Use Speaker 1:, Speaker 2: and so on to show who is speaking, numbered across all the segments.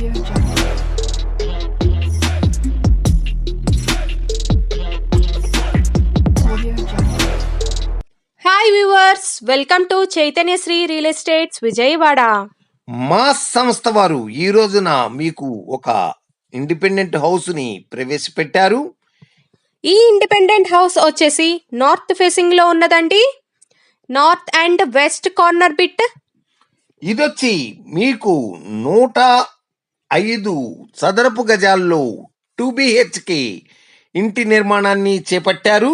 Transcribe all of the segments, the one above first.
Speaker 1: Audio Jungle. Audio Jungle.
Speaker 2: Hi viewers, welcome to Chaitanyasri real estates Vijayawada.
Speaker 3: మా సంస్థ వారు ఈ రోజున మీకు ఒక ఇండిపెండెంట్ హౌస్ ని ప్రవేశపెట్టారు.
Speaker 2: ఈ ఇండిపెండెంట్ హౌస్ వచ్చేసి నార్త్ ఫేసింగ్ లో ఉన్నదండి. North and west corner bit.
Speaker 3: ఇదొచ్చి మీకు 105 చదరపు గజాల్లో 2 BHK ఇంటి నిర్మాణాన్ని చేపట్టారు.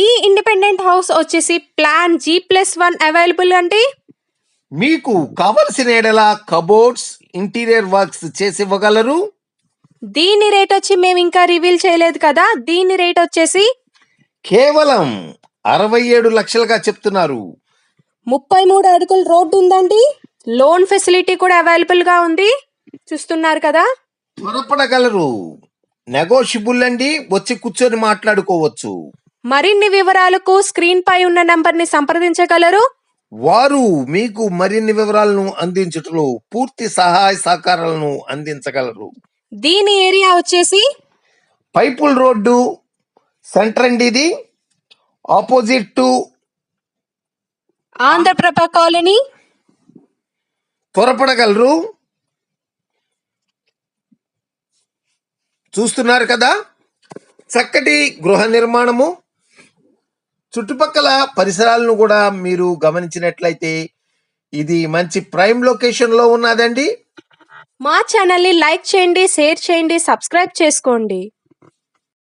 Speaker 2: ఈ ఇండిపెండెంట్ హౌస్ వచ్చేసి ప్లాన్ G+1 అవైలబుల్ అండి.
Speaker 3: మీకు కావలసిన ఎడల కబోర్డ్స్ ఇంటీరియర్ వర్క్స్ చేసివ్వగలరు.
Speaker 2: దీని రేట్ వచ్చి మేము ఇంకా రివీల్ చేయలేదు కదా. దీని రేట్ వచ్చేసి
Speaker 3: కేవలం 67 లక్షలుగా చెప్తున్నారు.
Speaker 2: 33 అడుగుల రోడ్డు ఉందండి. లోన్ ఫెసిలిటీ కూడా అవైలబుల్ గా ఉంది, చూస్తున్నారు కదా.
Speaker 3: త్వరపడగలరు. నెగోషియబుల్ అండి, వచ్చి కూర్చొని మాట్లాడుకోవచ్చు.
Speaker 2: మరిన్ని వివరాలకు స్క్రీన్ పై ఉన్న నంబర్ ని సంప్రదించగలరు.
Speaker 3: వారు మీకు మరిన్ని వివరాలను అందించుటలో పూర్తి సహాయ సహకారాలను అందించగలరు.
Speaker 2: దీని ఏరియా వచ్చేసి
Speaker 3: పైపుల్ రోడ్డు సెంటర్ అండి. ఇది ఆపోజిట్ టు
Speaker 2: ఆంధ్రప్రభ కాలనీ.
Speaker 3: త్వరపడగలరు. చూస్తున్నారు కదా, చక్కటి గృహ నిర్మాణము. చుట్టుపక్కల పరిసరాలను కూడా మీరు గమనించినట్లయితే ఇది మంచి ప్రైమ్ లొకేషన్ లో ఉన్నదండి.
Speaker 2: మా ఛానల్ని లైక్ చేయండి, షేర్ చేయండి, సబ్స్క్రైబ్ చేసుకోండి.